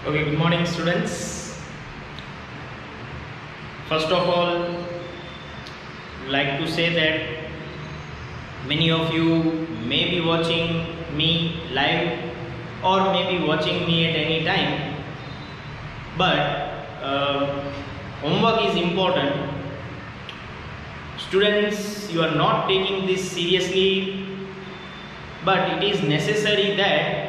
Okay, good morning students. First of all, like to say that many of you may be watching me live or may be watching me at any time, but homework is important. Students, you are not taking this seriously, but it is necessary that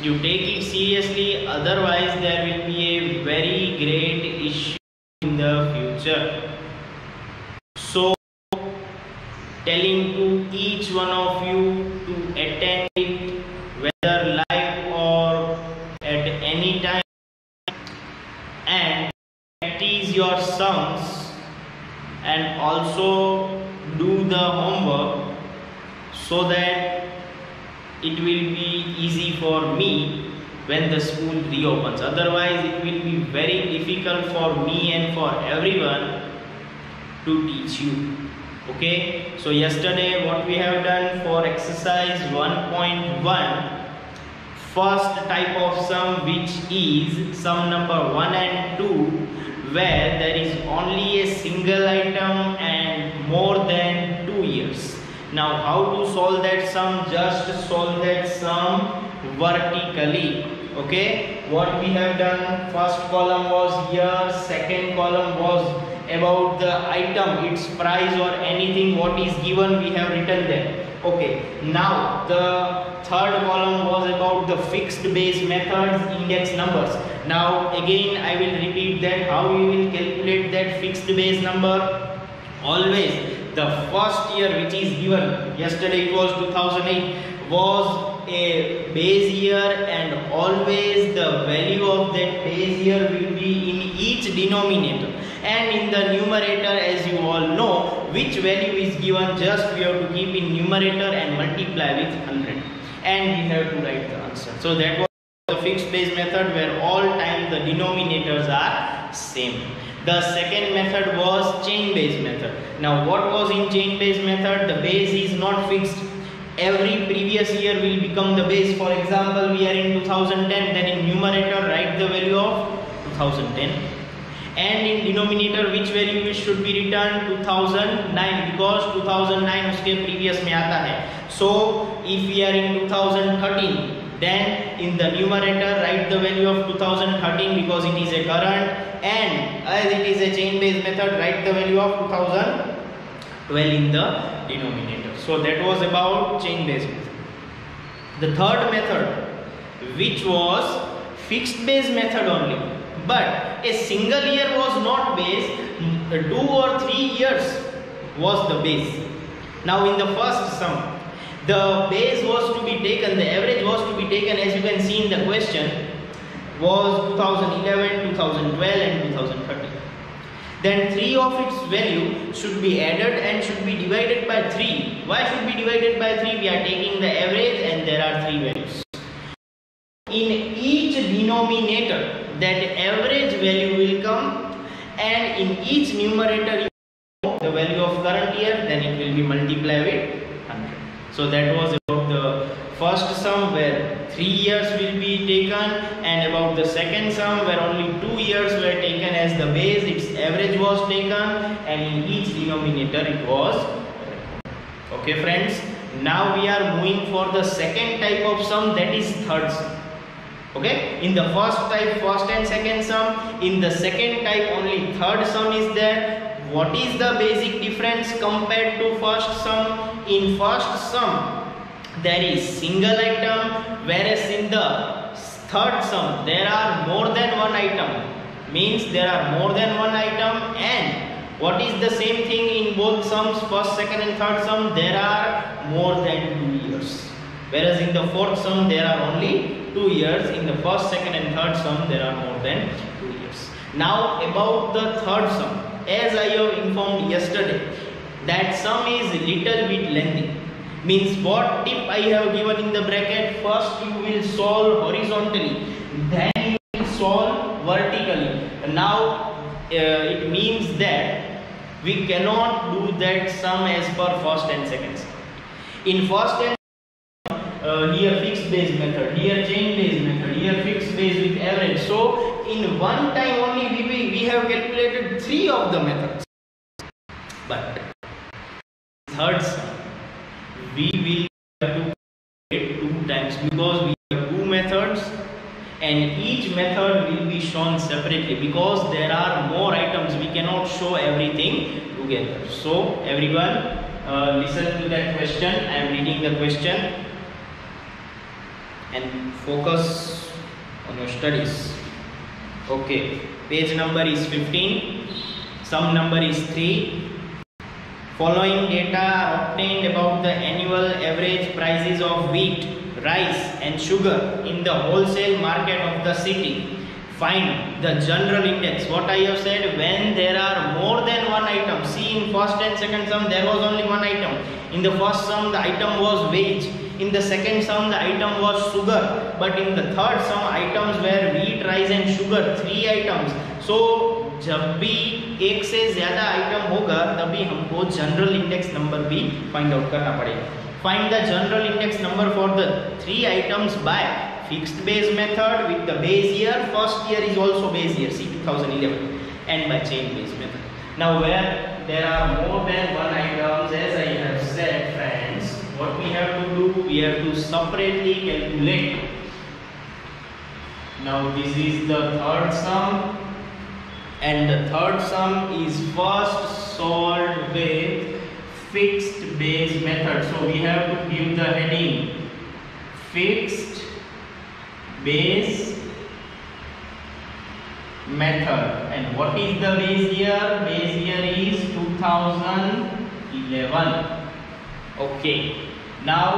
you take it seriously, otherwise there will be a very great issue in the future. So, telling to each one of you to attend it, whether live or at any time, and practice your sums and also do the homework so that it will be easy for me when the school reopens. Otherwise it will be very difficult for me and for everyone to teach you. Okay, so yesterday what we have done for exercise 1.1, first type of sum, which is sum number 1 and 2, where there is only a single item and more than 2 years. Now how to solve that sum? Just solve that sum vertically. Okay, what we have done, first column was here, second column was about the item, its price or anything what is given, we have written there. Okay, now the third column was about the fixed base methods, index numbers. Now again I will repeat that how we will calculate that fixed base number. Always the first year which is given, yesterday it was 2008, was a base year, and always the value of that base year will be in each denominator, and in the numerator, as you all know, which value is given, just we have to keep in numerator and multiply with 100, and we have to write the answer. So that was the fixed base method, where all time the denominators are same. The second method was chain base method. Now what was in chain base method? The base is not fixed. Every previous year will become the base. For example, we are in 2010, then in numerator write the value of 2010. And in denominator which value should be written? 2009, because 2009 उसके previous में आता है. So if we are in 2013, then in the numerator write the value of 2013 because it is a current, and as it is a chain based method, write the value of 2012 in the denominator. So that was about chain based method. The third method, which was fixed base method only, but a single year was not base, 2 or 3 years was the base. Now in the first sum, the base was to be taken, the average was to be taken, as you can see in the question, was 2011, 2012 and 2013. Then 3 of its value should be added and should be divided by 3. Why should be divided by 3? We are taking the average and there are 3 values. In each denominator, that average value will come, and in each numerator you know the value of current year, then it will be multiplied with 100. So that was about the first sum, where 3 years will be taken, and about the second sum, where only 2 years were taken as the base, its average was taken, and in each denominator it was. Okay friends, now we are moving for the second type of sum, that is third sum. Okay, in the first type, first and second sum, in the second type only third sum is there. What is the basic difference compared to first sum? In first sum there is single item, whereas in the third sum there are more than one item, means there are more than one item. And what is the same thing in both sums, first, second and third sum? There are more than 2 years, whereas in the fourth sum there are only 2 years. In the first, second and third sum there are more than 2 years. Now about the third sum, as I have informed yesterday, that sum is little bit lengthy. Means what tip I have given in the bracket? First you will solve horizontally, then you will solve vertically. Now it means that we cannot do that sum as per first and second sum. In first and here fixed base method, here chain base method, here fixed base with average. So in one time only we have calculated 3 of the methods. But third sum we will have to calculate 2 times, because we have 2 methods and each method will be shown separately, because there are more items, we cannot show everything together. So everyone, listen to that question. I am reading the question and focus on your studies. Okay, page number is 15, sum number is 3. Following data are obtained about the annual average prices of wheat, rice and sugar in the wholesale market of the city. Find the general index. What I have said, when there are more than one item. See, in first and second sum there was only one item. In the first sum the item was wage. In the second sum the item was sugar. But in the third sum items were wheat, rice and sugar. 3 items. So जब भी एक से ज्यादा item होगा तभी हमको general index number भी find out करना पड़ेगा. Find the general index number for the 3 items by fixed base method with the base year. First year is also base year, see 2011, and by chain base method. Now where there are more than one items, as I have said friends, what we have to do, we have to separately calculate. Now this is the third sum, and the third sum is first solved with fixed base method. So we have to give the heading fixed base method. And what is the base year? Base year is 2011. Okay, now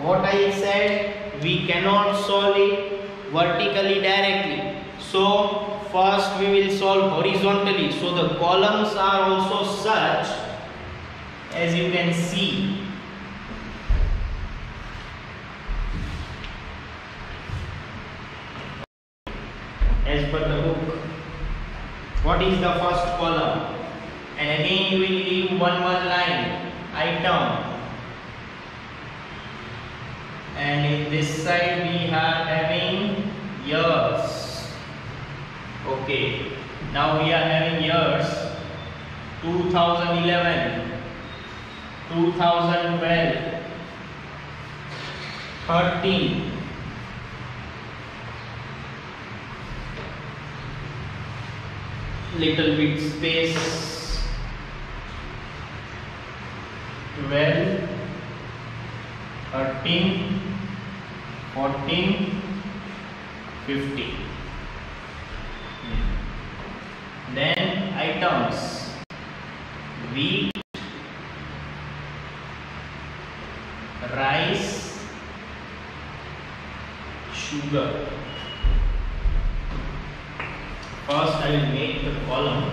what I said, we cannot solve it vertically directly, so first we will solve horizontally. So the columns are also such, as you can see. As per the book, what is the first column? And again you will leave one line, item. And in this side we are having years. Okay, now we are having years 2011, 2012, 13, little bit space, 12, 13, 14, 15. Then items, wheat, rice, sugar. First I will make the column.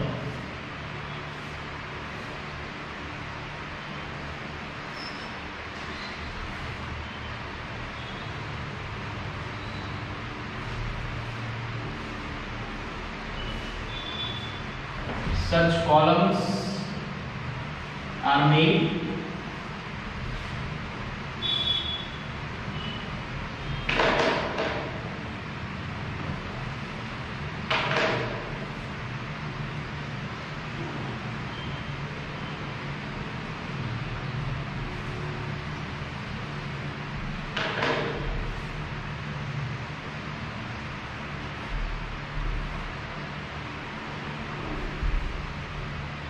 Such columns are made.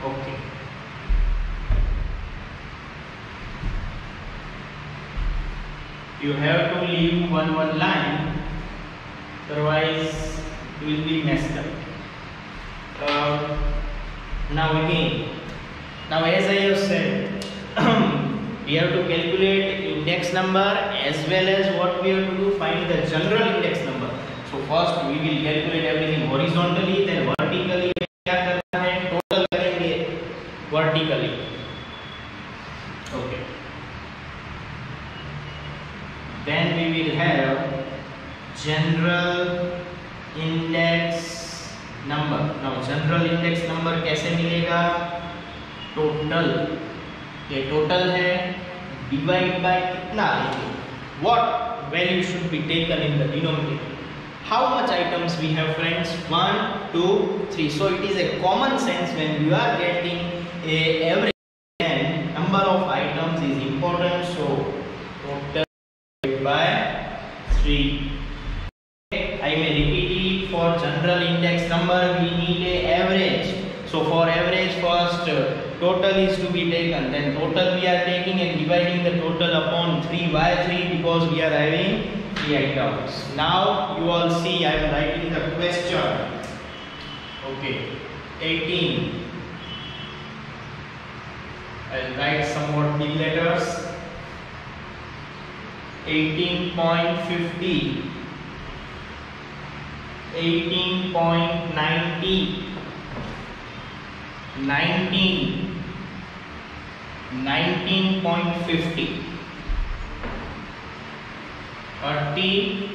Okay. You have to leave one line, otherwise you will be messed up. Now again, as I have said, we have to calculate index number as well as what we have to do, find the general index number. So first we will calculate everything horizontally, then vertically. Vertically. Okay. Then we will have general index number. Now general index number कैसे मिलेगा? Total. ये total है, divide by कितना? What value should be taken in the denominator? How much items we have, friends? 1, 2, 3. So it is a common sense when you are getting a average, and number of items is important. So total by 3. I may repeat it. For general index number we need a average. So for average, first total is to be taken, then total we are taking and dividing the total upon 3. Why 3? Because we are having 3 items. Now you all see I am writing the question. Okay, 18. I will write somewhat big letters. 18.50, 18.90, 19, 19.50, 30,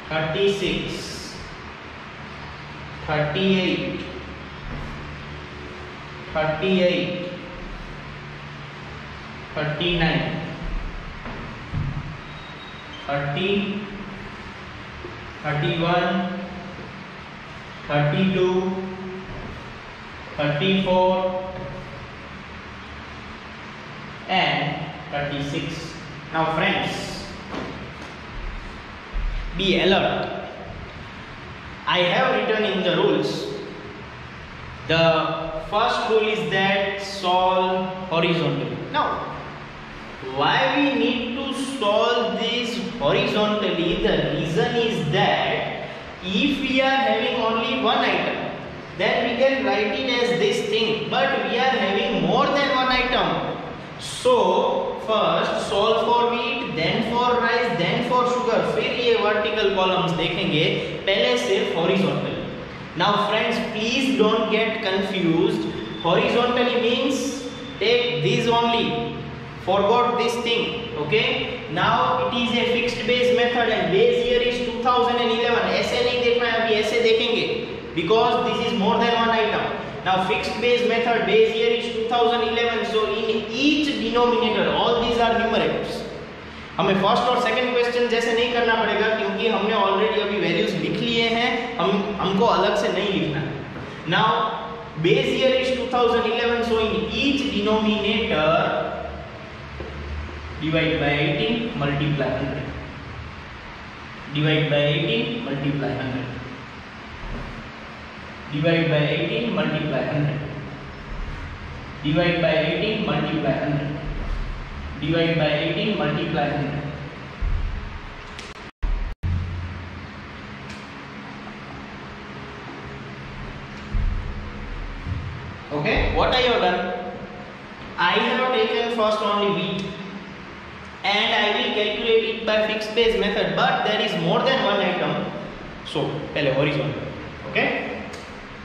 36, 38, 38, 39, 30, 31, 32, 34 and 36. Now friends, be alert. I have written in the rules, the first rule is that solve horizontally. Now, why we need to solve this horizontally? The reason is that if we are having only one item, then we can write it as this thing, but we are having more than one item. So first solve for wheat, then for rice, then for sugar. फिर ये vertical columns देखेंगे, पहले सिर्फ horizontal. Now friends, please don't get confused. Horizontally means take these only. Forgot this thing. Okay. Now it is a fixed base method and base year is 2011. ऐसे नहीं देखना है, अभी ऐसे देखेंगे. Because this is more than one item. Now fixed base method, base year is 2011. So in each denominator, all these are numerators. हमें first और second question जैसे नहीं करना पड़ेगा, क्योंकि हमने ऑलरेडी अभी वैल्यूज लिख लिए हैं, हमको अलग से नहीं लिखना है. Now base year is 2011. So in each denominator, divide by 18, multiply 100. Divide by 18, multiply 100. Divide by 18, multiply 100. Divide by 18, multiply 100. Divide by 18, multiply 100. Okay, what I have done? I have taken first only wheat and I will calculate it by fixed base method, but there is more than one item. So, pehle horizontal. Okay?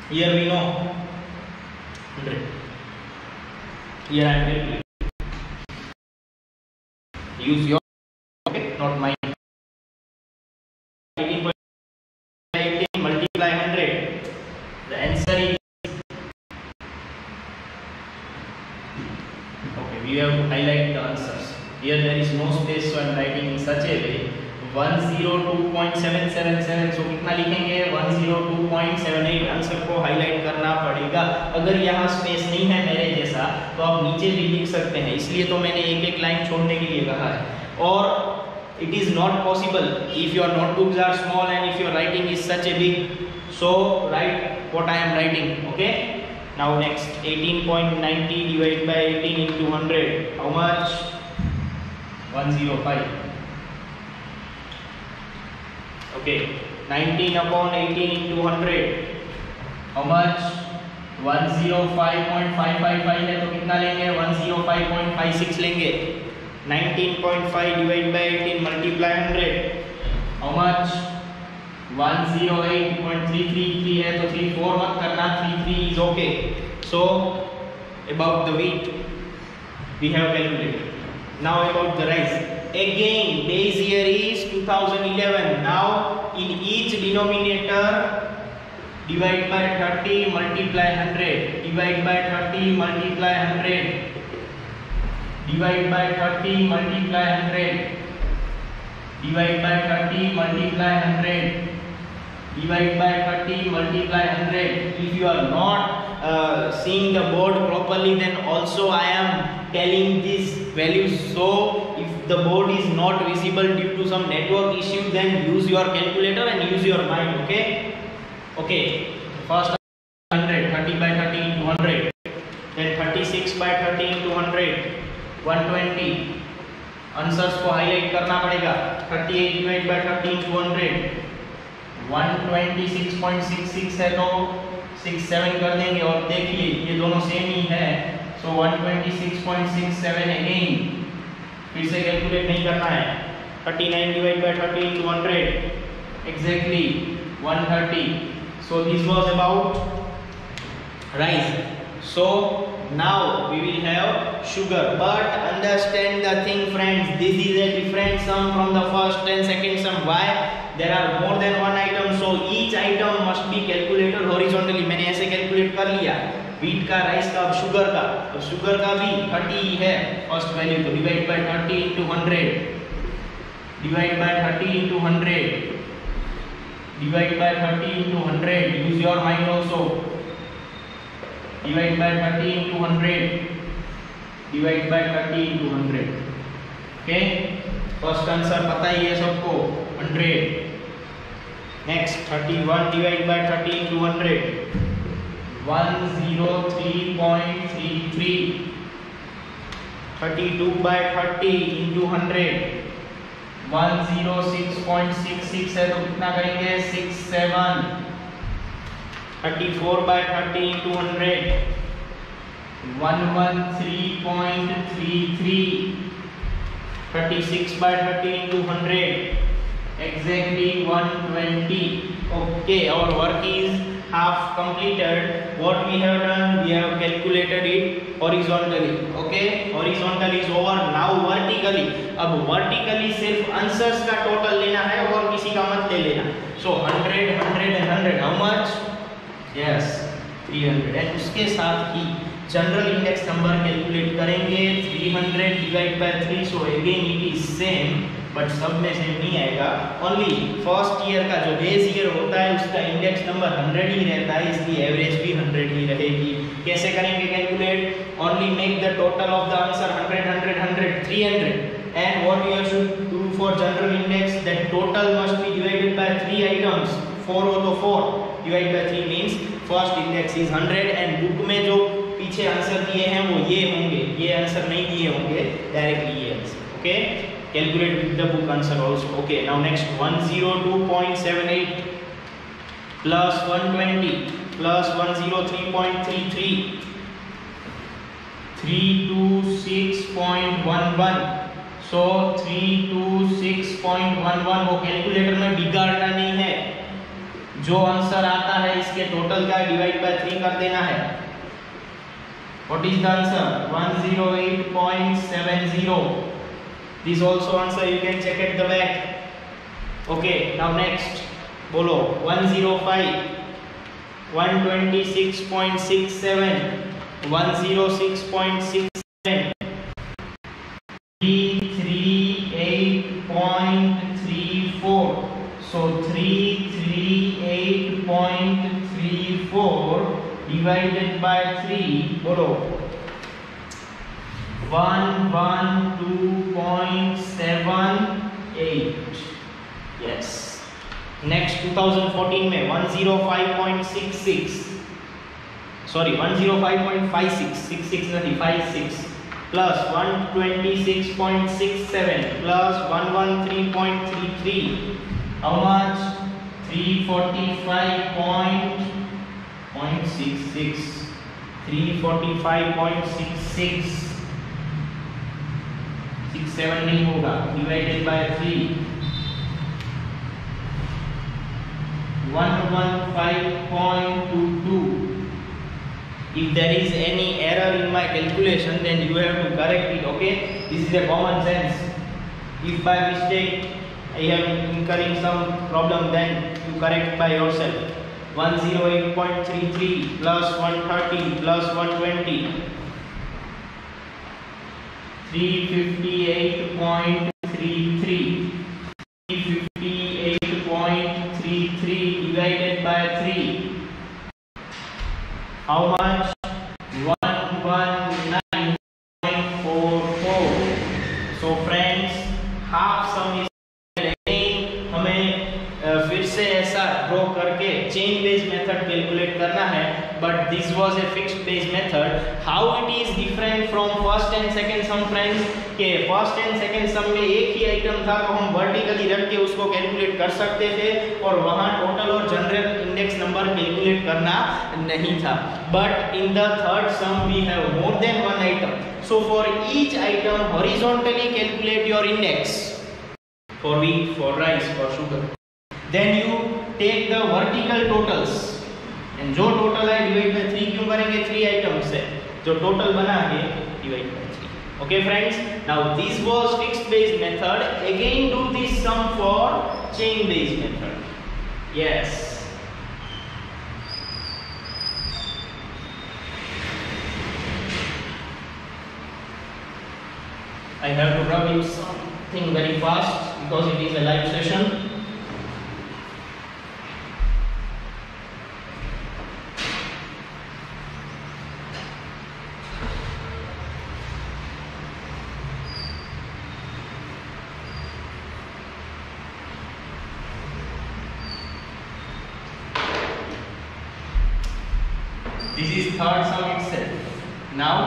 Here we know 100. Here I am calculating. Use your, okay, not mine. 18 multiply 100. The answer is, okay, we have to highlight the answers. Here there is no space, so I am writing in such a way. 102.777. So कितना लिखेंगे? 102.78. Answer को highlight करना पड़ेगा. अगर यहाँ space नहीं है मेरे जैसा, तो आप नीचे भी लिख सकते हैं, इसलिए तो मैंने एक एक लाइन छोड़ने के लिए कहा है. और it is not possible if your notebooks are small and if your writing is such a big, so write what I am writing. Okay, now next 18.90 divided by 18 into 100. How much? 105. Okay, 19 upon 18 into 100. How much? 105.555 है, तो कितना लेंगे? 105.56 लेंगे. 19.5 divided by 18 multiply 100. How much? 108.333 है, तो 34 मत करना, 33 is okay. So about the wheat we have calculated. Now about the rice. Again base year is 2011. Now in each denominator, divide by 30, multiply 100. Divide by 30, multiply 100. Divide by 30, multiply 100. divide by 30, multiply 100, divide by 30, multiply 100. If you are not seeing the board properly, then also I am telling these values. So if the board is not visible due to some network issue, then use your calculator and use your mind. Okay, first 100, 30 by 30 into 100, then 36 by 30 into 100, 120. Answers को highlight करना पड़ेगा. 38 divide by 30 into 100, 126.66 है तो 67 कर देंगे. और देखिए ये दोनों सेम ही है, सो 126.67 अगेन फिर से कैलकुलेट नहीं करना है. 39 divide by 30 into 100, exactly 130. So this was about rice. So now we will have sugar, but understand the thing friends, this is a different sum from the first and second sum. Why? There are more than one item, so each item must be calculated horizontally. मैंने ऐसे calculate कर लिया, wheat का, rice का, अब sugar का. तो sugar का भी 30 है फर्स्ट वैल्यू, तो divide by 30 into 100, divide by 30 into 100, divide by 30 into 100. Use your mind also. divide by 30 into 100, divide by 30 into 100. Okay, first answer पता ही है सबको, 100. Next 31 divide by 30 into 100, 103.33. 32 by 30 into 100, 106.66 है तो कितना करेंगे, 67. 34 by 30 into 100, 113.33. 36 by 30 into 100, exactly 120. Okay, our work is half completed. What we have done, we have calculated it horizontally. Okay, horizontal is over. Now vertically. अब vertically सिर्फ answers का total लेना है और किसी का मत ले लेना. So 100, 100 and 100. How much? Yes, 300. And उसके साथ ही जनरल इंडेक्स नंबर कैलकुलेट करेंगे. 300 divide by 3, so again it is same, but सब में सेम नहीं आएगा. ओनली फर्स्ट ईयर का जो बेस ईयर होता है उसका इंडेक्स नंबर 100 ही रहता है, इसकी एवरेज भी 100 ही रहेगी. कैसे करेंगे calculate? Only make the total of the answer 100, 100, 100, 300. And what you should do for general index, that total must be divided by 3 items. 4 हो तो 4 divide by 3 means first index is 100. And book में जो पीछे answer दिए हैं वो ये होंगे, ये आंसर नहीं दिए होंगे, डायरेक्टली ये answer. Okay, calculate with the book answer also. Okay, now next 102.78 plus 120 plus 103.33, 326.11. सो 326.11 को कैलकुलेटर में बिगाड़ना नहीं है, जो आंसर आता है इसके टोटल का डिवाइड बाय 3 कर देना है. What is the answer? 108.70. This also answer you can check at the back. Okay, now next बोलो 105, 126.67, 106.67, 338.34. so 338.34 divided by 3, बोलो 112.78. yes. next 2014 में 105.66, sorry 105.56, 66 नहीं 56, plus 126.67 plus 113.33. how much? 345.66, 345.66. 67 नहीं होगा, divided by 3, 115.22. if there is any error in my calculation, then you have to correct it. Okay, this is a common sense. if by mistake I am incurring some problem, then you correct by yourself. 108.33 plus 130 plus 120, 358.33. divided by 3. How much? 119.44. So friends, half sum is हमें फिर से ऐसा draw करके chain base method calculate करना है, but this was a fixed base method. How it is different from first and second sum friends, के first and second sum में एक ही आइटम था तो हम वर्टिकली रख के उसको कैलकुलेट कर सकते थे और वहां टोटल और जनरल इंडेक्स नंबर कैलकुलेट करना नहीं था. But in the third sum we have more than one item, so for each item horizontally calculate your index. For wheat, for rice, for sugar. Then you take the vertical totals and जो total है divide by 3 क्यों करेंगे? 3 items से जो total बना है divide by 3. Okay friends, now this was fixed base method. Again do this sum for chain base method. Yes. I have to rub it something very fast because it is a live session. This is third sum itself. Now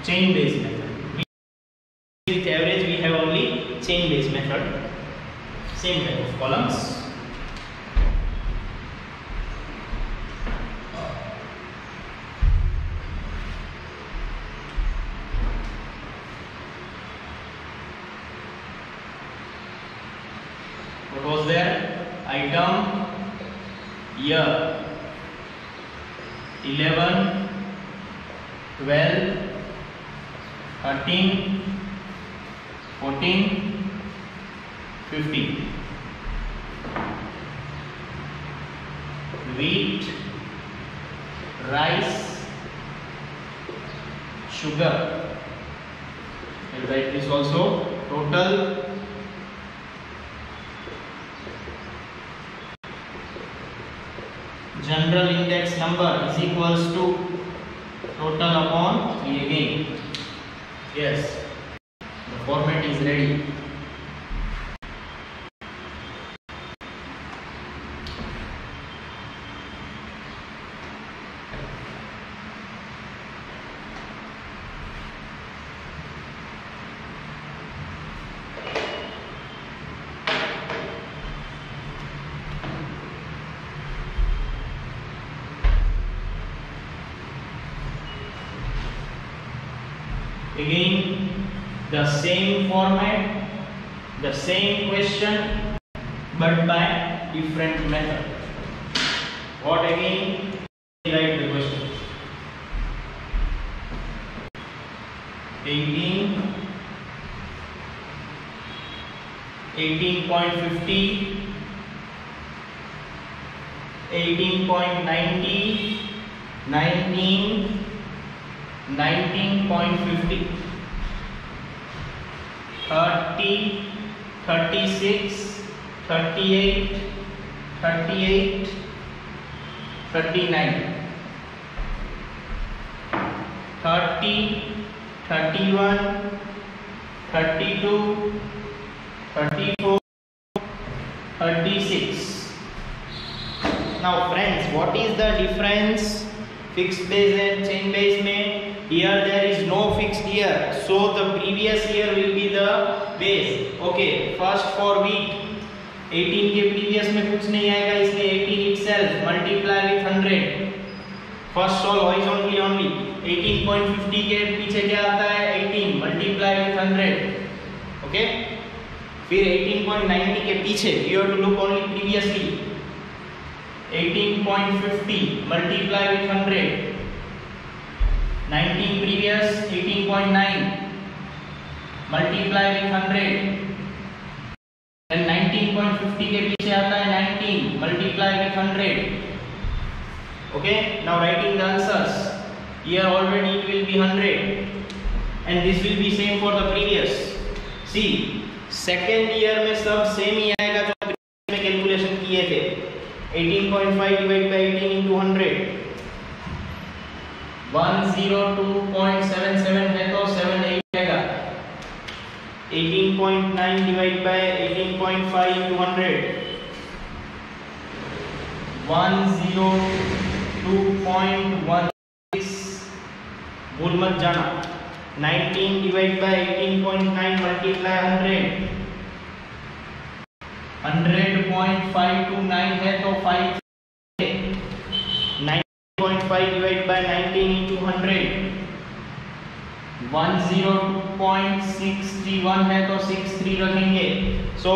chain base method. With average we have only chain base method. Same type of columns. What was there? Item year 11, 12, 13, 14, 15. Wheat, rice, sugar. I'll write this also. Total general index number is equals to total upon 3 again. Yes, the format is ready. Again, the same format, the same question, but by different method. What again? Write the question. 18, 18.50, 18.90, 19, 19.50, 30, 36, 38, 38, 39, 30, 31, 32, 34, 36. Now friends, what is the difference fixed base and chain base में? Here there is no fixed year, so the previous year will be the base. Okay, first for wheat 18 के previous में कुछ नहीं आएगा, इसलिए 18 itself multiply with 100. First solve horizontally only. 18.50 के पीछे क्या आता है? 18 multiply with 100. Okay, फिर 18.90 के पीछे you have to look only previously. 18.50 multiply with 100. 19 previous, 18.9 multiply with 100. Then 19.50 के पीछे आता है 19 multiply with 100. Okay, now writing the answers. Here already it will be 100 and this will be same for the previous. See, second year में सब same ही आएगा जो previous में calculation किए थे. 18.5 डिवाइड बाय 18 into 100. 102.77 है तो 78 आएगा. 18.9 डिवाइड बाय 18.5 into 100. 102.16. भूल मत जाना. 19 डिवाइड बाय 18.9 मल्टीप्लाई 100. 100.529 है तो 5. 9.5 डिवाइड बाय 19 into 100. 102.631 है तो 63 रखेंगे. So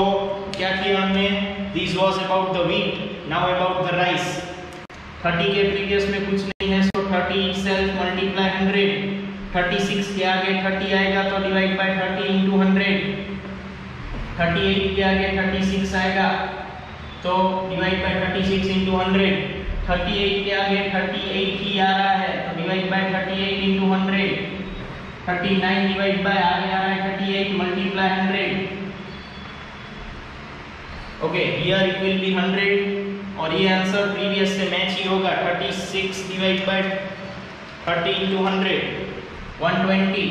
क्या किया हमने? This was about the wheat. Now about the rice. 30 के प्रीवियस में कुछ नहीं है, so 30 itself multiply 100. 36 के आगे 30 आएगा तो डिवाइड बाय 30 into 100. 38 के आगे 36 आएगा तो डिवाइड बाय 36 into 100. 38 के आगे 38 ही आ रहा है तो divide by 38 into 100. 39 divide by आगे आ रहा है 38 multiply 100. Okay, here it will be 100 और ये आंसर प्रीवियस से मैच ही होगा. 36 divide by 30 into 100. 120.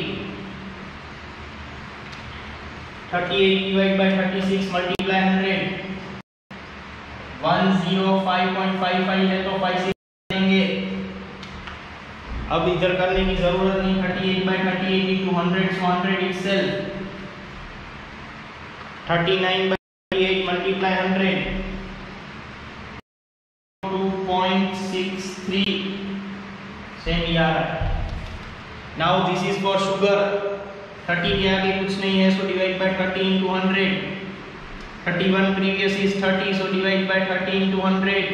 38 divide by 36 multiply 100. 105.55 है तो 56 देंगे. अब इधर करने की जरूरत नहीं. 38 bye 38 into 100 so 100 itself. 39 by 38 multiply 100. 2.63 same यार. Now this is for sugar. 30 के आगे कुछ नहीं है so divide by 30 into 100. 31 previous is 30 so divide by 30 into 100.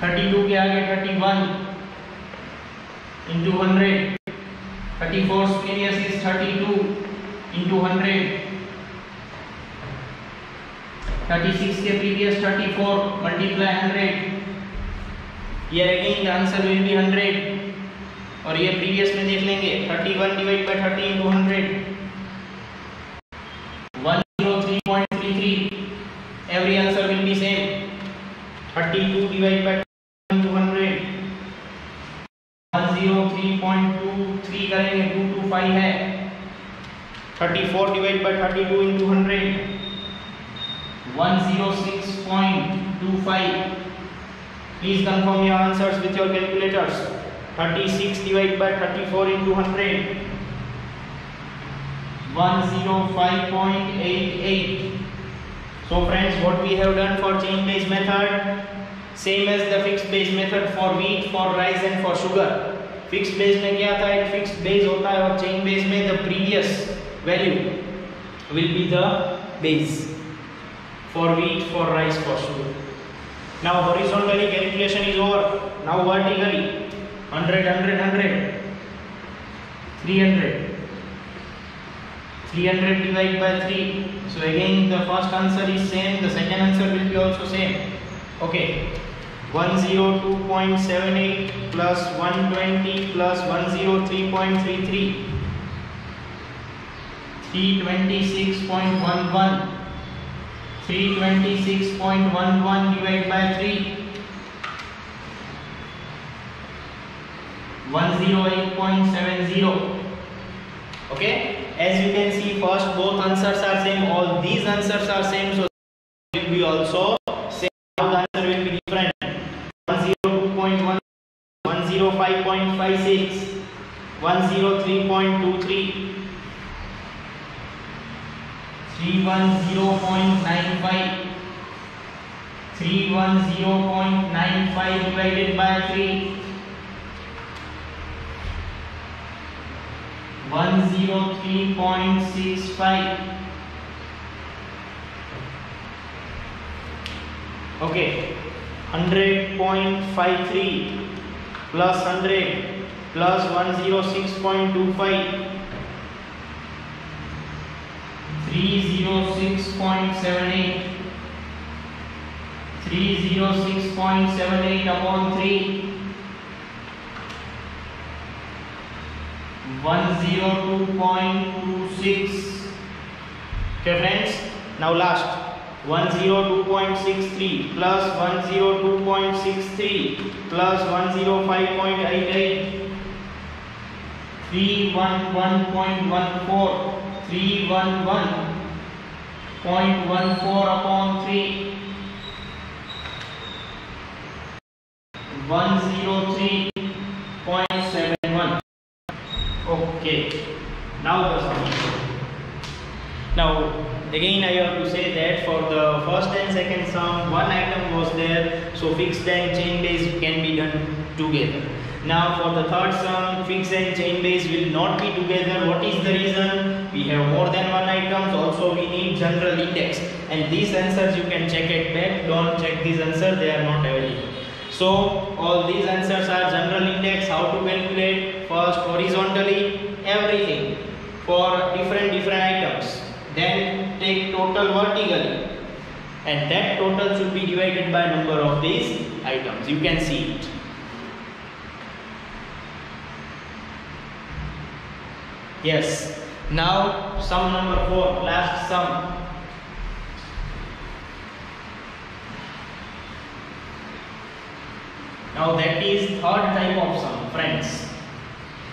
32 के आगे 31 into 100. 34 previous is 32 into 100. 36 के previous 34 multiply 100. Here again the answer will be 100 और ये previous में देख लेंगे. 31 divide by 30 into 100. 103.33. Every answer will be same. 32 divide by 30 into 100. 103.23 करेंगे. 225 है. 34 divide by 32 into 100. 106.25. Please confirm your answers with your calculators. 36 divided by 34 into 100. 105.88. So friends, what we have done for chain based method, same as the fixed base method for wheat, for rice and for sugar. Fixed base में क्या था? एक fixed base होता है और chain base में the previous value will be the base. For wheat, for rice, for sugar. Now horizontally calculation is over. Now vertically 100, 100, 100. 300. 300 divided by 3. So again the first answer is same. The second answer will be also same. Okay. 102.78 plus 120 plus 103.33. 326.11. 326.11 divided by 3. 108.70. Okay, as you can see, first both answers are same. All these answers are same, so will be also same. Now the answer will be different. 102.1, 105.56, 103.23. 310.95. 310.95 divided by 3. 103.65. Okay, 100.53 plus 100 plus 106.25. 306.78. 306.78 upon 3. 102.26. Okay friends, now last 102.63 plus 102.63 plus 105.88, 311.14, 311.14 upon 3, 103.71. Okay, now the sum. Now again I have to say that for the first and second sum one item was there, so fixed and chain base can be done together. Now for the third sum, fixed and chain base will not be together. What is the reason? We have more than one items, also we need general index, and these answers you can check at back. Don't check these answers, they are not available. So all these answers are general index. How to calculate? First horizontally everything for different items, then take total vertically, and that total should be divided by number of these items. You can see it. Yes. Now sum number 4, last sum. Now that is third type of sum, friends.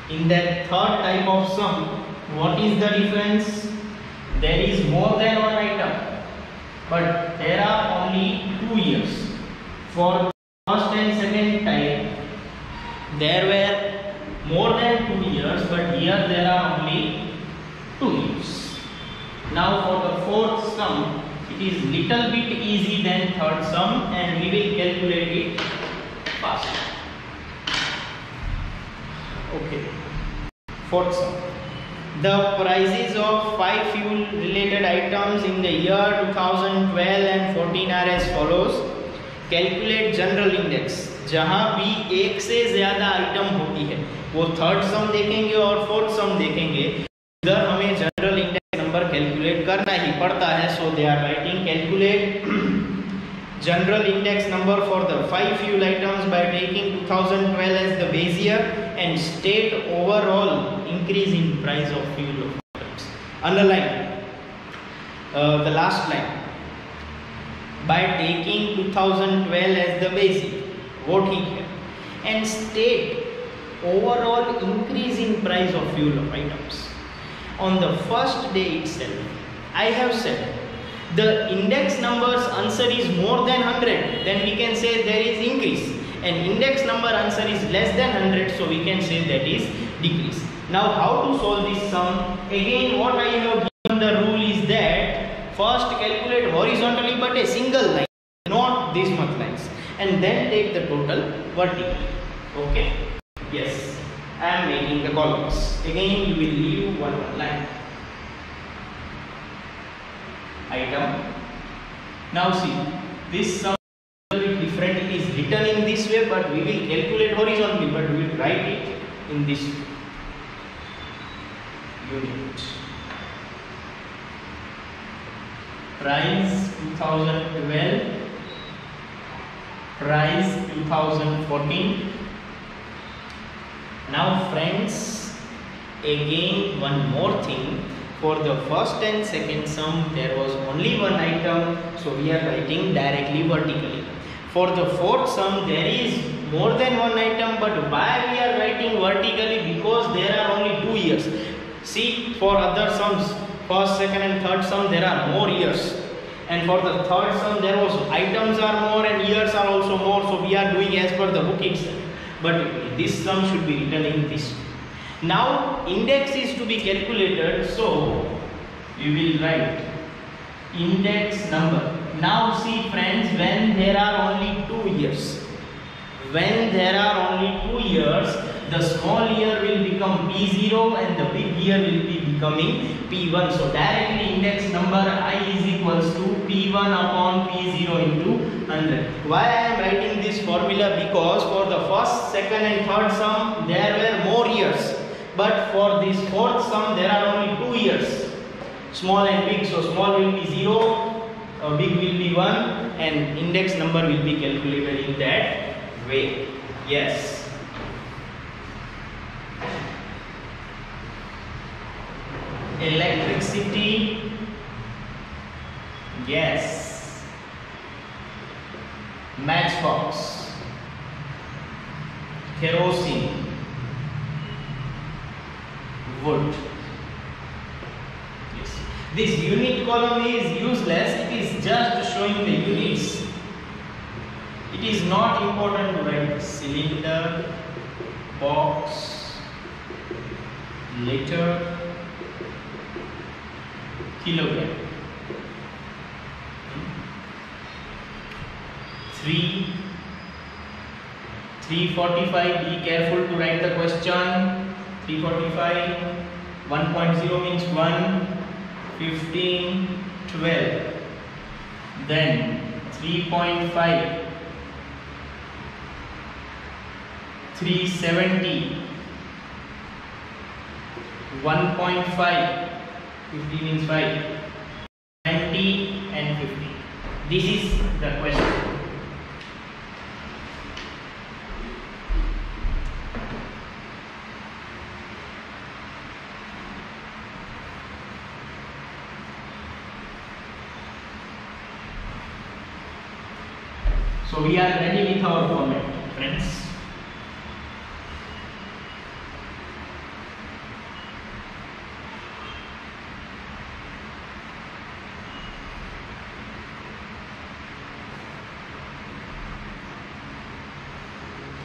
In that third type of sum, what is the difference? There is more than one item, but there are only 2 years. For first and second type, there were more than 2 years, but here there are only 2 years. Now for the fourth sum, it is little bit easy than third sum, and we will calculate it fast. Okay. Fourth sum. The prices of 5 fuel related items in the year 2012 and 14 are as follows. Calculate general index. जहाँ भी एक से ज्यादा item होती है वो third सम देखेंगे और फोर्थ सम देखेंगे, इधर हमें जनरल इंडेक्स नंबर कैलकुलेट करना ही पड़ता है. So they are writing calculate general index number for the 5 fuel items by taking 2012 as the base year and state overall increase in price of fuel items. Underline the last line. By taking 2012 as the base year, what he here, and state overall increase in price of fuel items. On the first day itself, I have said the index numbers answer is more than 100, then we can say there is increase, and index number answer is less than 100, so we can say that is decrease. Now how to solve this sum? Again what I have given the rule is that first calculate horizontally but a single line, not this much lines, and then take the total vertically. Okay, yes, I am making the columns. Again you will leave one line. Item. Now see, this sum is a little bit different. It is written in this way, but we will calculate horizontally, but we will write it in this unit. Price 2012, price 2014. Now friends, again one more thing. For the first and second sum, there was only one item, so we are writing directly vertically. For the fourth sum, there is more than one item, but why we are writing vertically? Because there are only 2 years. See, for other sums, first, second and third sum, there are more years. And for the third sum, there was items are more and years are also more, so we are doing as per the book itself. But this sum should be written in this way. Now index is to be calculated, so you will write index number. Now see friends, when there are only 2 years, when there are only 2 years, the small year will become P0 and the big year will be becoming P1. So directly index number I is equals to P1 upon P0 into 100. Why I am writing this formula? Because for the first, second and third sum there were more years, but for this fourth sum there are only 2 years, small and big. So small will be 0, big will be 1, and index number will be calculated in that way. Yes. electricity, gas, matchbox, kerosene, wood. Yes. This unit column is useless, it is just showing the units. It is not important to write cylinder, box, liter, kilogram. 345, be careful to write the question. 345, 1.0 means 1, 15, 12. Then 3.5, 370, 1.5, 50 means 5, 20 and 50. This is the question. So we are ready with our format, friends.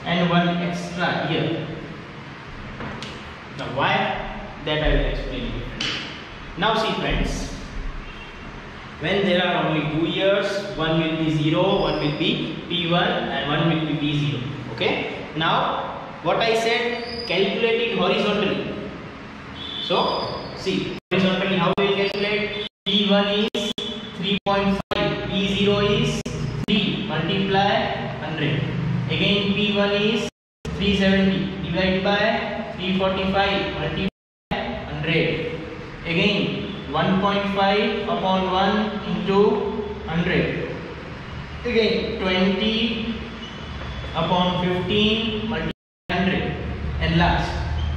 And one extra here. Now why? That I will explain you. Now see, friends. When there are only 2 years, one will be 0, one will be P1 and one will be P0. Okay. Now what I said, calculate it horizontally. So see, horizontally how we will calculate? P1 is 3.5, P0 is 3, multiply 100. Again P1 is 370, divide by 345, multiply 100. Again 1.5 upon 1 into 100. Again 20 upon 15 multiply 100. And last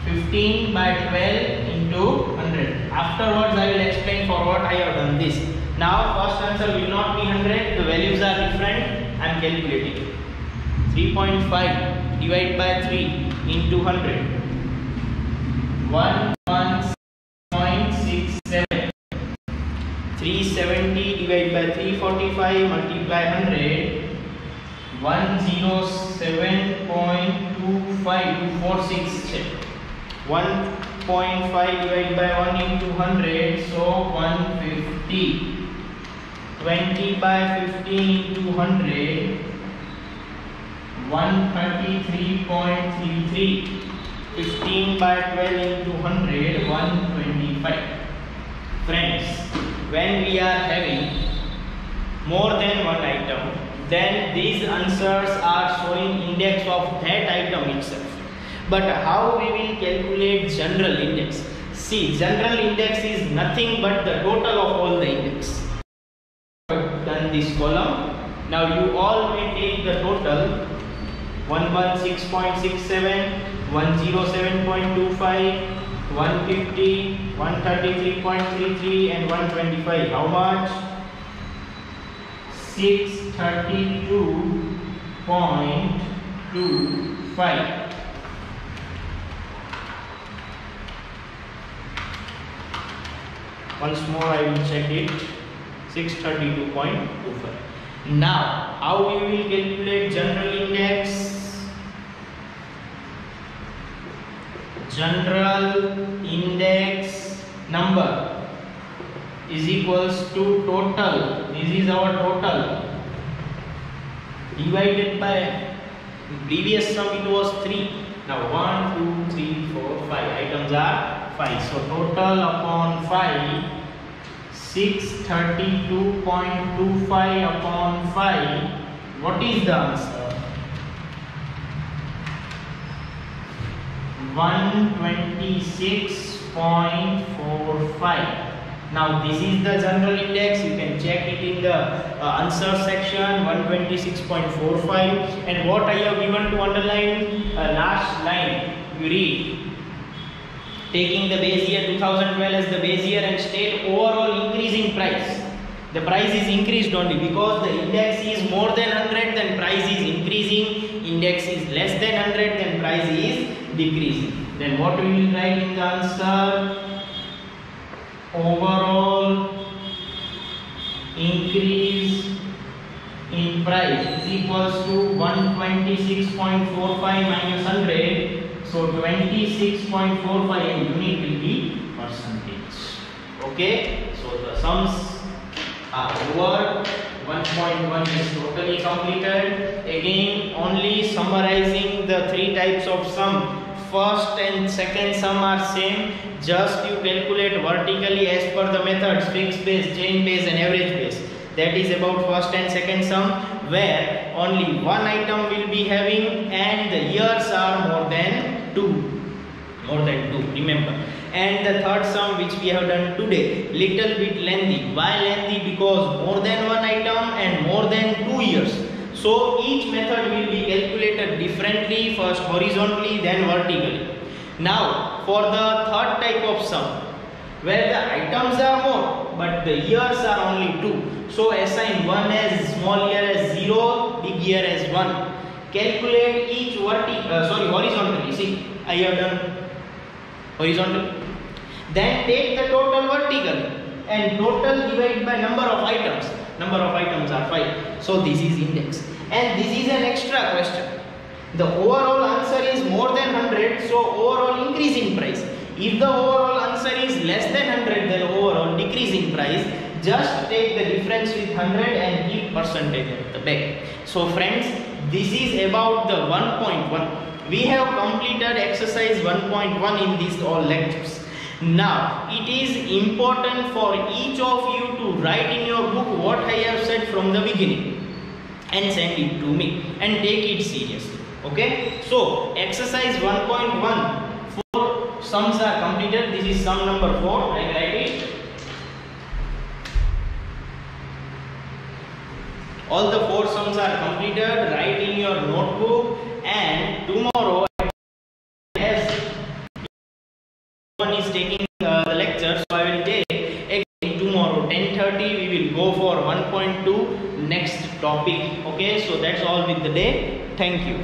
15 by 12 into 100. Afterwards I will explain for what I have done this. Now first answer will not be 100. The values are different. I am calculating. 3.5 divided by 3 into 100. 116.67. 370 divided by 345 multiply 100. 107.25246. 1.5 divided by 1 into 100, so 150. 20 by 15 into 100. 133.33. 15 by 12 into 100, 125. Friends, when we are having more than one item, then these answers are showing index of that item itself. But how we will calculate general index? See, general index is nothing but the total of all the index. Done this column. Now you all may take the total. 116.67, 107.25, 150, 133.33 and 125. How much? 632.25. Once more I will check it. 632.25. Now, how we will calculate general index? General index number is equals to total. This is our total divided by previous sum it was 3. Now 1, 2, 3, 4, 5 items are 5. So total upon 5, 632.25 upon 5. What is the answer? 126.45. Now this is the general index. You can check it in the answer section. 126.45. And what I have given to underline, last line you read. taking the base year 2012 as the base year and state overall increasing price. The price is increased only because the index is more than 100, then price is increasing. Index is less than 100, then price is decreasing. Then what we will write in the answer? Overall increase in price is equals to 126.45 minus 100. So 26.45 and unit will be percentage. Okay. So the sums are over. 1.1 is totally completed. Again, only summarizing the three types of sum. First and second sum are same. Just you calculate vertically as per the methods: fixed base, chain base, and average base. That is about first and second sum, where only one item will be having and the years are more than two. Remember. And the third sum which we have done today, little bit lengthy. Why lengthy? Because more than one item and more than 2 years. So each method will be calculated differently, first horizontally, then vertically. Now for the third type of sum, where the items are more but the years are only 2. So assign one as small year as 0, big year as 1. Calculate each horizontally. See, I have done horizontally. Then take the total vertically and total divided by number of items. Number of items are 5. So this is index. And this is an extra question. The overall answer is more than 100. So overall increasing price. If the overall answer is less than 100, then overall decreasing price. Just take the difference with 100 and keep percentage at the back. So friends, this is about the 1.1. We have completed exercise 1.1 in these all lectures. Now, it is important for each of you to write in your book what I have said from the beginning and send it to me and take it seriously. Okay? So, exercise 1.1, 4 sums are completed. This is sum number 4. I write it. All the 4 sums are completed. Write in your notebook, and tomorrow, as one is taking the lecture, so I will take again tomorrow 10:30. We will go for 1.2 next topic. Okay, so that's all with the day. Thank you.